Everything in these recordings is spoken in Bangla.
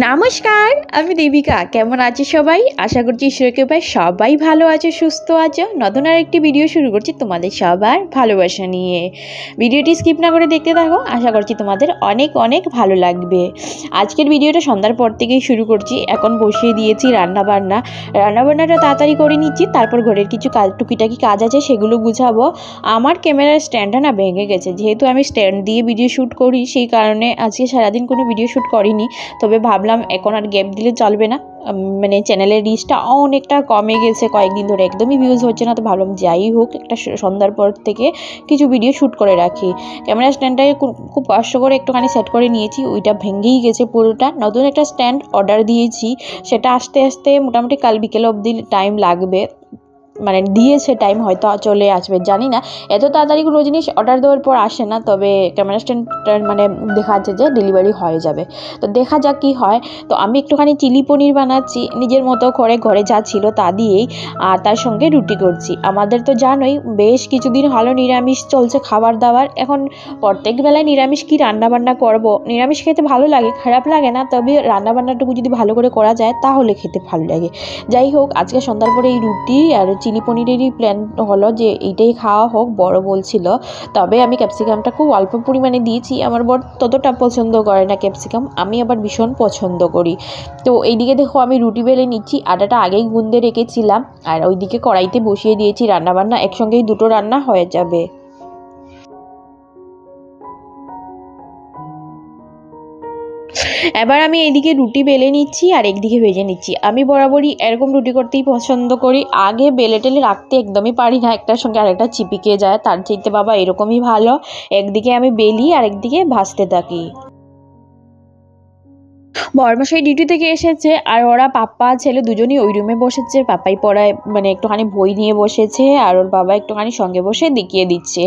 নমস্কার, আমি দেবিকা। কেমন আছো সবাই? আশা করছি ঈশ্বরের কৃপায় সবাই ভালো আছো, সুস্থ আছো। নতুন আর একটি ভিডিও শুরু করছি তোমাদের সবার ভালোবাসা নিয়ে। ভিডিওটি স্কিপ না করে দেখতে থাকো, আশা করছি তোমাদের অনেক অনেক ভালো লাগবে। আজকের ভিডিওটা সন্ধ্যার পর থেকেই শুরু করছি। এখন বসিয়ে দিয়েছি রান্নাবান্নাটা তাড়াতাড়ি করে নিচ্ছি, তারপর ঘরের কিছু টুকিটাকি কাজ আছে সেগুলো গুছাবো। আমার ক্যামেরার স্ট্যান্ডটা না ভেঙে গেছে, যেহেতু আমি স্ট্যান্ড দিয়ে ভিডিও শ্যুট করি সেই কারণে আজকে সারাদিন কোনো ভিডিও শ্যুট করিনি। তবে ভাবলাম এখন আর গ্যাপ দিলে চলবে না, মানে চ্যানেলের রিচটা অনেকটা কমে গেছে কয়েকদিন ধরে, একদমই ভিউজ হচ্ছে না। তো ভাবলাম যাই হোক, একটা সন্ধ্যার পর থেকে কিছু ভিডিও শ্যুট করে রাখি। ক্যামেরা স্ট্যান্ডটাকে খুব কষ্ট করে একটুখানি সেট করে নিয়েছি, ওইটা ভেঙেই গেছে পুরোটা। নতুন একটা স্ট্যান্ড অর্ডার দিয়েছি, সেটা আসতে আসতে মোটামুটি কাল বিকেল অবধি টাইম লাগবে, মানে দিয়েছে টাইম, হয়তো চলে আসবে জানি না। এত তাড়াতাড়ি কোনো জিনিস অর্ডার দেওয়ার পর আসে না, তবে ক্যামেরা স্ট্যান্ডটা মানে দেখা যাচ্ছে যে ডেলিভারি হয়ে যাবে। তো দেখা যাক কী হয়। তো আমি একটুখানি চিলি পনির বানাচ্ছি নিজের মতো করে, ঘরে যা ছিল তা দিয়েই, আর তার সঙ্গে রুটি করছি। আমাদের তো জানোই বেশ কিছুদিন হলো নিরামিষ চলছে খাবার দাবার। এখন প্রত্যেক বেলায় নিরামিষ কি রান্নাবান্না করব? নিরামিষ খেতে ভালো লাগে, খারাপ লাগে না, তবে রান্নাবান্নাটুকু যদি ভালো করে করা যায় তাহলে খেতে ভালো লাগে। যাই হোক, আজকে সন্ধ্যার পরে এই রুটি আর চিলি পনিরেরই প্ল্যান হলো যে এইটাই খাওয়া হোক, বড় বলছিল। তবে আমি ক্যাপসিকামটা খুব অল্প পরিমাণে দিয়েছি, আমার বর ততটা পছন্দ করে না ক্যাপসিকাম, আমি আবার ভীষণ পছন্দ করি। তো এইদিকে দেখো আমি রুটি বেলে নিচ্ছি, আটাটা আগেই গুঁদে রেখেছিলাম, আর ওইদিকে কড়াইতে বসিয়ে দিয়েছি রান্নাবান্না, একসঙ্গেই দুটো রান্না হয়ে যাবে। এবার আমি এইদিকে রুটি বেলে নিচ্ছি আর একদিকে ভেজে নিচ্ছি। আমি বরাবরই এরকম রুটি করতেই পছন্দ করি, আগে বেলে টেলে রাখতে একদমই পারি না, একটার সঙ্গে আরেকটা চিপিকে যায়। তার চাইতে বাবা এরকমই ভালো, একদিকে আমি বেলি আর একদিকে ভাজতে থাকি। বরমশাই ডিউটি থেকে এসেছে, আর ওরা পাপ্পা ছেলে দুজনই ওই রুমে বসেছে। পাপ্পাই পড়ায় মানে একটুখানি বই নিয়ে বসেছে, আর ওর বাবা একটুখানি সঙ্গে বসে দেখিয়ে দিচ্ছে।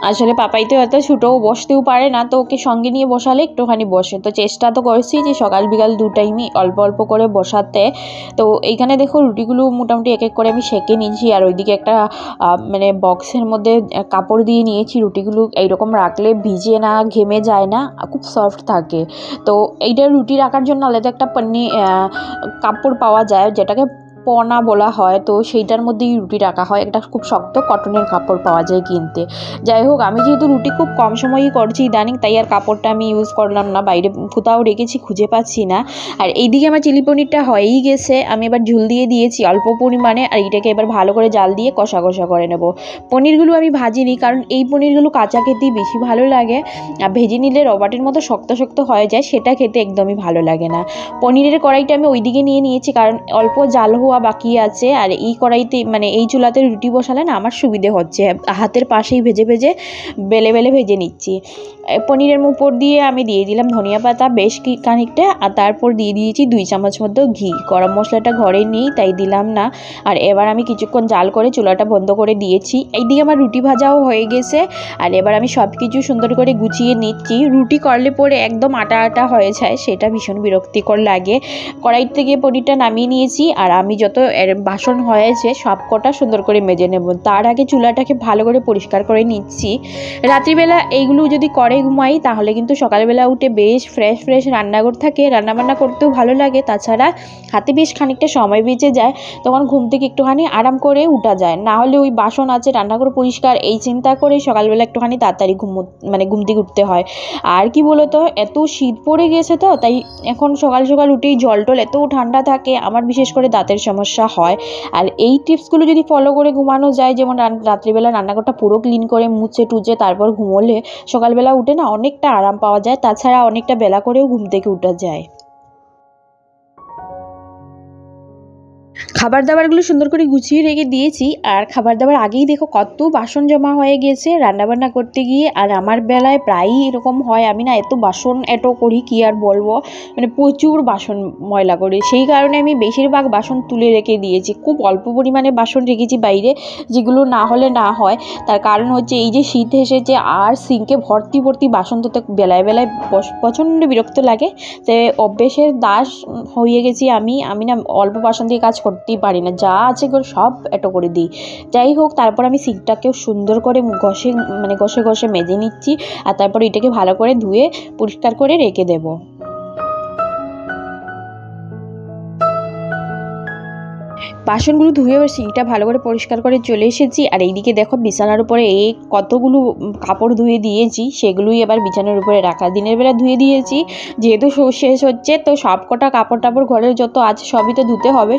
আসলে পাপাই তো এত ছোটোও বসতেও পারে না, তো ওকে সঙ্গে নিয়ে বসালে একটুখানি বসে। তো চেষ্টা তো করছি যে সকাল বিকাল দু টাইমই অল্প অল্প করে বসাতে। তো এইখানে দেখো রুটিগুলো মোটামুটি এক এক করে আমি সেঁকে নিয়েছি, আর ওইদিকে একটা মানে বক্সের মধ্যে কাপড় দিয়ে নিয়েছি। রুটিগুলো এইরকম রাখলে ভিজে না, ঘেমে যায় না, খুব সফট থাকে। তো এইটা রুটি রাখার জন্য আলাদা একটা কাপড় পাওয়া যায়, যেটাকে পনা বলা হয়। তো সেইটার মধ্যেই রুটি রাখা হয়, একটা খুব শক্ত কটনের কাপড় পাওয়া যায় কিনতে। যাই হোক, আমি যেহেতু রুটি খুব কম সময়ই করছি ইদানিং, তাই আর কাপড়টা আমি ইউজ করলাম না, বাইরে কোথাও রেখেছি খুঁজে পাচ্ছি না। আর এইদিকে আমার চিলি পনিরটা হয়েই গেছে, আমি এবার ঝুল দিয়ে দিয়েছি অল্প পরিমাণে, আর এটাকে এবার ভালো করে জাল দিয়ে কষা কষা করে নেব। পনিরগুলো আমি ভাজিনি, কারণ এই পনিরগুলো কাঁচা খেতেই বেশি ভালো লাগে, আর ভেজে নিলে রবাটের মতো শক্ত শক্ত হয়ে যায়, সেটা খেতে একদমই ভালো লাগে না। পনিরের কড়াইটা আমি ওইদিকে নিয়ে নিয়েছি, কারণ অল্প জাল হওয়া বাকি আছে, আর এই কড়াইতে মানে এই চুলাতে রুটি বসালে না আমার সুবিধে হচ্ছে, হাতের পাশেই ভেজে ভেজে বেলে বেলে ভেজে নিচ্ছি। পনিরের উপর দিয়ে আমি দিয়ে দিলাম ধনিয়া পাতা বেশ খানিকটা, আর তারপর দিয়ে দিয়েছি 2 চামচ মতো ঘি। গরম মশলাটা ঘরে নেই তাই দিলাম না। আর এবার আমি কিছুক্ষণ জাল করে চুলাটা বন্ধ করে দিয়েছি। এইদিকে আমার রুটি ভাজাও হয়ে গেছে, আর এবার আমি সব কিছু সুন্দর করে গুছিয়ে নিচ্ছি। রুটি করলে পরে একদম আটা আটা হয়ে যায়, সেটা ভীষণ বিরক্তিকর লাগে। কড়াই থেকে পনিরটা নামিয়ে নিয়েছি, আর আমি যত বাসন হয়েছে সব কটা সুন্দর করে মেজে নেব। তার আগে চুলাটাকে ভালো করে পরিষ্কার করে নিচ্ছি। রাত্রিবেলা এইগুলো যদি করে ঘুমাই তাহলে কিন্তু সকালবেলা উঠে বেশ ফ্রেশ ফ্রেশ রান্নাঘর থাকে, রান্নাবান্না করতেও ভালো লাগে। তাছাড়া হাতে বেশ খানিকটা সময় বেঁচে যায়, তখন ঘুম থেকে একটুখানি আরাম করে উঠা যায়। না হলে ওই বাসন আছে, রান্নাঘর পরিষ্কার, এই চিন্তা করে সকালবেলা একটুখানি তাড়াতাড়ি ঘুম থেকে উঠতে হয়। আর কি বলতো, এত শীত পড়ে গেছে তো, তাই এখন সকাল সকাল উঠেই জল টল এত ঠান্ডা থাকে, আমার বিশেষ করে দাঁতের সমস্যা হয়। আর এই টিপসগুলো যদি ফলো করে ঘুমানো যায়, যেমন রাত্রিবেলা রান্নাঘরটা পুরো ক্লিন করে মুছে টুচে তারপর ঘুমোলে সকালবেলা উঠে না অনেকটা আরাম পাওয়া যায়। তাছাড়া অনেকটা বেলা করেও ঘুম থেকে উঠা যায়। খাবার দাবারগুলো সুন্দর করে গুছিয়ে রেখে দিয়েছি, আর খাবার দাবার আগেই দেখো কত বাসন জমা হয়ে গেছে রান্নাবান্না করতে গিয়ে। আর আমার বেলায় প্রায়ই এরকম হয়, আমি না এত বাসন করি কি আর বলবো, মানে প্রচুর বাসন ময়লা করি। সেই কারণে আমি বেশিরভাগ বাসন তুলে রেখে দিয়েছি, খুব অল্প পরিমাণে বাসন রেখেছি বাইরে, যেগুলো না হলে না হয়। তার কারণ হচ্ছে এই যে শীত এসেছে, আর সিঙ্কে ভর্তি ভর্তি বাসন তো বেলায় বেলায় প্রচণ্ড বিরক্ত লাগে। তো অভ্যেসের দাস হয়ে গেছি আমি না অল্প বাসন দিয়ে কাজ করতে করতেই পারি না, যা আছে সব এটো করে দিই। যাই হোক, তারপর আমি সিঙ্কটাকেও সুন্দর করে ঘষে ঘষে মেজে নিচ্ছি, আর তারপর এটাকে ভালো করে ধুয়ে পরিষ্কার করে রেখে দেবো। বাসনগুলো ধুয়ে এবার সিঙ্কটা ভালো করে পরিষ্কার করে চলে এসেছি। আর এইদিকে দেখো বিছানার উপরে এই কতগুলো কাপড় ধুয়ে দিয়েছি, সেগুলোই এবার বিছানার উপরে রাখা। দিনের বেলা ধুয়ে দিয়েছি, যেহেতু শেষ হচ্ছে, তো সব কটা কাপড় টাপড় ঘরের যত আছে সবই তো ধুতে হবে,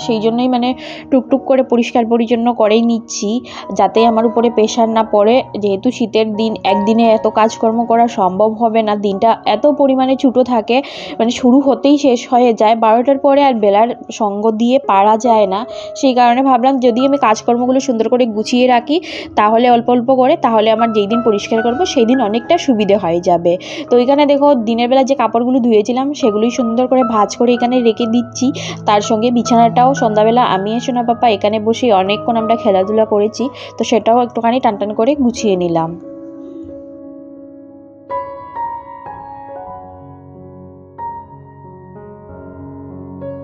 সেই জন্যই মানে টুকটুক করে পরিষ্কার পরিচ্ছন্ন করেই নিচ্ছি, যাতে আমার উপরে প্রেশার না পড়ে। যেহেতু শীতের দিন, একদিনে এত কাজকর্ম করা সম্ভব হবে না, দিনটা এত পরিমাণে ছোটো থাকে, মানে শুরু হতেই শেষ হয়ে যায় 12টার পরে, আর বেলার সঙ্গ দিয়ে পারা যায় না। সেই কারণে ভাবলাম যদি আমি কাজকর্মগুলো সুন্দর করে গুছিয়ে রাখি, তাহলে অল্প অল্প করে, তাহলে আমার যেই দিন পরিষ্কার করব সেই দিন অনেকটা সুবিধে হয়ে যাবে। তো এখানে দেখো দিনের বেলা যে কাপড়গুলো ধুয়েছিলাম সেগুলোই সুন্দর করে ভাঁজ করে এখানে রেখে দিচ্ছি। তার সঙ্গে বিছানাটাও সন্ধ্যাবেলা আমি আর সোনা পাপা এখানে বসে অনেকক্ষণ আমরা খেলাধুলা করেছি, তো সেটাও একটুখানি টানটান করে গুছিয়ে নিলাম।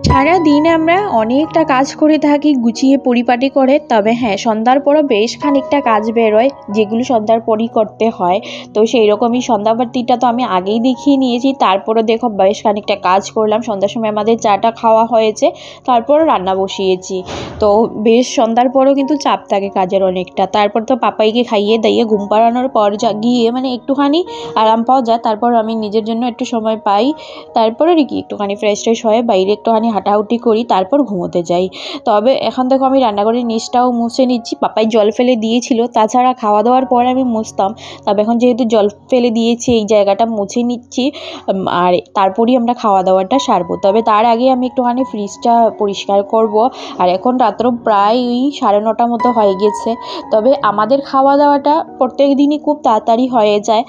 সারা দিন আমরা অনেকটা কাজ করে থাকি গুছিয়ে পরিপাটি করে, তবে হ্যাঁ সন্ধ্যার পরও বেশ খানিকটা কাজ বেরোয়, যেগুলো সন্ধ্যার পরই করতে হয়। তো সেই রকমই সন্ধ্যাবাতিটা তো আমি আগেই দেখিয়ে নিয়েছি, তারপরে দেখো বেশ খানিকটা কাজ করলাম। সন্ধ্যার সময় আমাদের চাটা খাওয়া হয়েছে, তারপর রান্না বসিয়েছি। তো বেশ সন্ধ্যার পরও কিন্তু চাপ থাকে কাজের অনেকটা। তারপর তো পাপাইকে খাইয়ে দাইয়ে ঘুম পাড়ানোর পর গিয়ে মানে একটুখানি আরাম পাওয়া যায়, তারপর আমি নিজের জন্য একটু সময় পাই। তারপরে কি একটুখানি ফ্রেশ হয়ে বাইরে একটুখানি হাঁটাহুটি করি, তারপর ঘুমোতে যাই। তবে এখন দেখো আমি রান্নাঘরের নিচটাও মুছে নিচ্ছি, পাপাই জল ফেলে দিয়েছিল, তাছাড়া খাওয়া দাওয়ার পর আমি মুছতাম, তবে এখন যেহেতু জল ফেলে দিয়েছি এই জায়গাটা মুছে নিচ্ছি, আর তারপরই আমরা খাওয়া দাওয়াটা সারবো। তবে তার আগে আমি একটুখানি ফ্রিজটা পরিষ্কার করব। আর এখন রাত্র প্রায় ওই 9:30 মতো হয়ে গেছে। তবে আমাদের খাওয়া দাওয়াটা প্রত্যেক দিনই খুব তাড়াতাড়ি হয়ে যায়।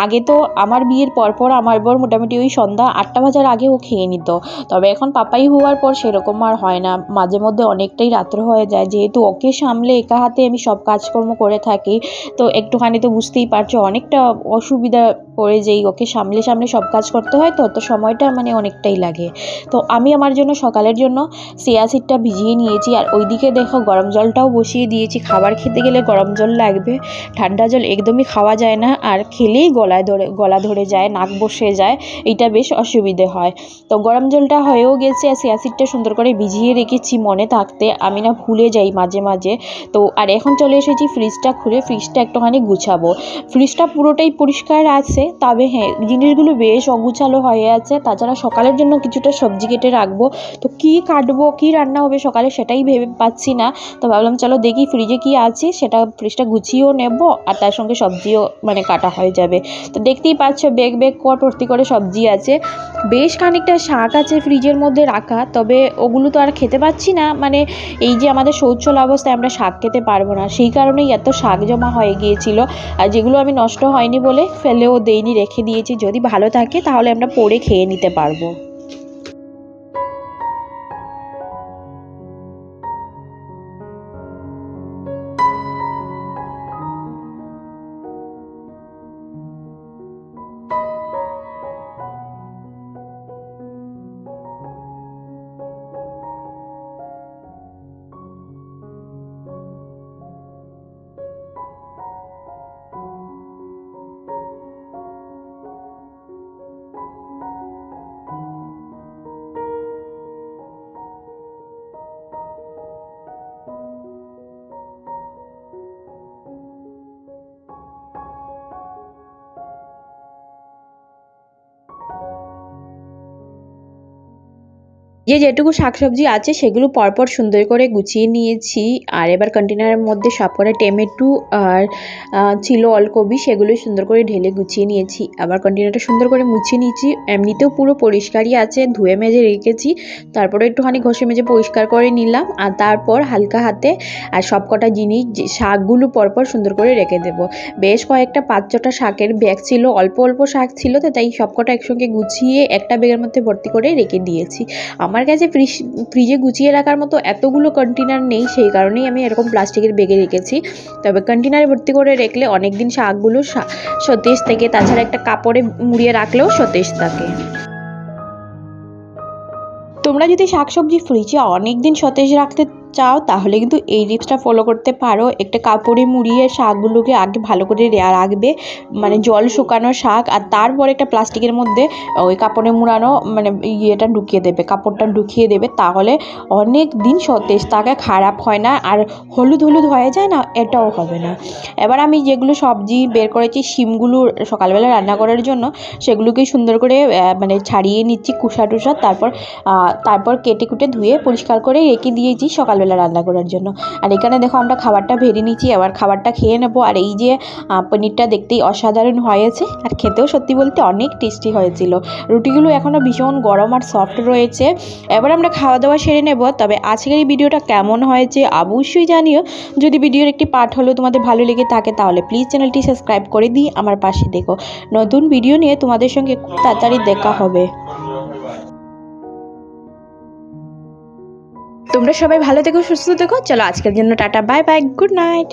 আগে তো আমার বিয়ের পরপর আমার বর মোটামুটি ওই সন্ধ্যা 8টা বাজার আগেও খেয়ে নিত, তবে এখন পাপাই হওয়ার পর সেরকম আর হয় না, মাঝে মধ্যে অনেকটাই রাত্র হয়ে যায়। যেহেতু ওকে সামলে একা হাতে আমি সব কাজকর্ম করে থাকি, তো একটুখানি তো বুঝতেই পারছো অনেকটা অসুবিধা পড়ে যেই ওকে সামলে সব কাজ করতে হয়, তো সময়টা মানে অনেকটাই লাগে। তো আমি আমার জন্য সকালের জন্য চিয়া সিডটা ভিজিয়ে নিয়েছি, আর ওইদিকে দেখো গরম জলটাও বসিয়ে দিয়েছি। খাবার খেতে গেলে গরম জল লাগবে, ঠান্ডা জল একদমই খাওয়া যায় না, আর খেলেই গলা ধরে যায়, নাক বসে যায়, এইটা বেশ অসুবিধে হয়। তো গরম জলটা হয়েও গেছে, আর চিয়া সিডটা সুন্দর করে ভিজিয়ে রেখেছি মনে থাকতে, আমি না ভুলে যাই মাঝে মাঝে। তো আর এখন চলে এসেছি ফ্রিজটা খুলে, ফ্রিজটা একটুখানি গুছাবো। ফ্রিজটা পুরোটাই পরিষ্কার আছে, তবে হ্যাঁ জিনিসগুলো বেশ অগুছালো হয়ে আছে। তাছাড়া সকালের জন্য কিছুটা সবজি কেটে রাখবো, তো কী কাটবো, কী রান্না হবে সকালে সেটাই ভেবে পাচ্ছি না। তো ভাবলাম চলো দেখি ফ্রিজে কি আছে, সেটা ফ্রিজটা গুছিয়েও নেব, আর তার সঙ্গে সবজিও মানে কাটা হয়ে যাবে। তো দেখতেই পাচ্ছ বেগ ভর্তি করে সবজি আছে, বেশ খানিকটা শাক আছে ফ্রিজের মধ্যে রাখা, তবে ওগুলো তো আর খেতে পাচ্ছি না, মানে এই যে আমাদের শৌচল অবস্থায় আমরা শাক খেতে পারবো না, সেই কারণেই এত শাক জমা হয়ে গিয়েছিল। আর যেগুলো আমি নষ্ট হয়নি বলে ফেলেও দেইনি, রেখে দিয়েছি, যদি ভালো থাকে তাহলে আমরা পরে খেয়ে নিতে পারবো। যেটুকু শাকসবজি আছে সেগুলো পরপর সুন্দর করে গুছিয়ে নিয়েছি, আর এবার কন্টেনারের মধ্যে সবকটা টমেটো আর ছিল অলকপি, সেগুলোই সুন্দর করে ঢেলে গুছিয়ে নিয়েছি। আবার কন্টেনারটা সুন্দর করে মুছে নিয়েছি, এমনিতেও পুরো পরিষ্কারই আছে, ধুয়ে মেজে রেখেছি, তারপরে একটুখানি ঘষে মেজে পরিষ্কার করে নিলাম, আর তারপর হালকা হাতে আর সবকটা জিনিস শাকগুলো পরপর সুন্দর করে রেখে দেব। বেশ কয়েকটা 5-6টা শাকের ব্যাগ ছিল, অল্প অল্প শাক ছিল, তো তাই সবকটা একসঙ্গে গুছিয়ে একটা ব্যাগের মধ্যে ভর্তি করে রেখে দিয়েছি। আমার কাছে ফ্রিজে গুছিয়ে রাখার মতো এতগুলো কন্টেনার নেই, সেই কারণেই আমি এরকম প্লাস্টিকের ব্যাগে রেখেছি। তবে কন্টেনারে ভর্তি করে রাখলে অনেক দিন শাকগুলো সতেজ থাকে, তাছাড়া একটা কাপড়ে মুড়িয়ে রাখলেও সতেজ থাকে। তোমরা যদি শাকসবজি ফ্রিজে অনেক দিন সতেজ রাখতে চাও তাহলে কিন্তু এই টিপসটা ফলো করতে পারো। একটা কাপড়ে মুড়িয়ে শাকগুলোকে আগে ভালো করে রাখবে, মানে জল শুকানো শাক, আর তারপর একটা প্লাস্টিকের মধ্যে ওই কাপড়ে মুড়ানো মানে ইয়েটা ঢুকিয়ে দেবে, কাপড়টা ঢুকিয়ে দেবে, তাহলে অনেক দিন সতেজ থাকে, খারাপ হয় না, আর হলুদ হলুদ হয়ে যায় না, এটাও হবে না। এবার আমি যেগুলো সবজি বের করেছি শিমগুলো সকালবেলা রান্না করার জন্য, সেগুলোকে সুন্দর করে মানে ছাড়িয়ে নিচ্ছি কুসা টুসা, তারপর কেটে কুটে ধুয়ে পরিষ্কার করে রেখে দিয়েছি সকালবেলা রান্না করার জন্য। আর এখানে দেখো আমরা খাবারটা ভেড়ে নিচ্ছি, আবার খাবারটা খেয়ে নেবো। আর এই যে পনিরটা দেখতেই অসাধারণ হয়েছে, আর খেতেও সত্যি বলতে অনেক টেস্টি হয়েছিল। রুটিগুলো এখনও ভীষণ গরম আর সফট রয়েছে। এবার আমরা খাওয়া দাওয়া সেরে নেব। তবে আজকের এই ভিডিওটা কেমন হয়েছে অবশ্যই জানিও। যদি ভিডিওর একটি পার্ট হলেও তোমাদের ভালো লেগে থাকে তাহলে প্লিজ চ্যানেলটি সাবস্ক্রাইব করে দিয়ে আমার পাশে দেখো। নতুন ভিডিও নিয়ে তোমাদের সঙ্গে খুব তাড়াতাড়ি দেখা হবে। তোমরা সবাই ভালো থেকো, সুস্থ থেকো। চলো আজকের জন্য tata, bye bye, good night.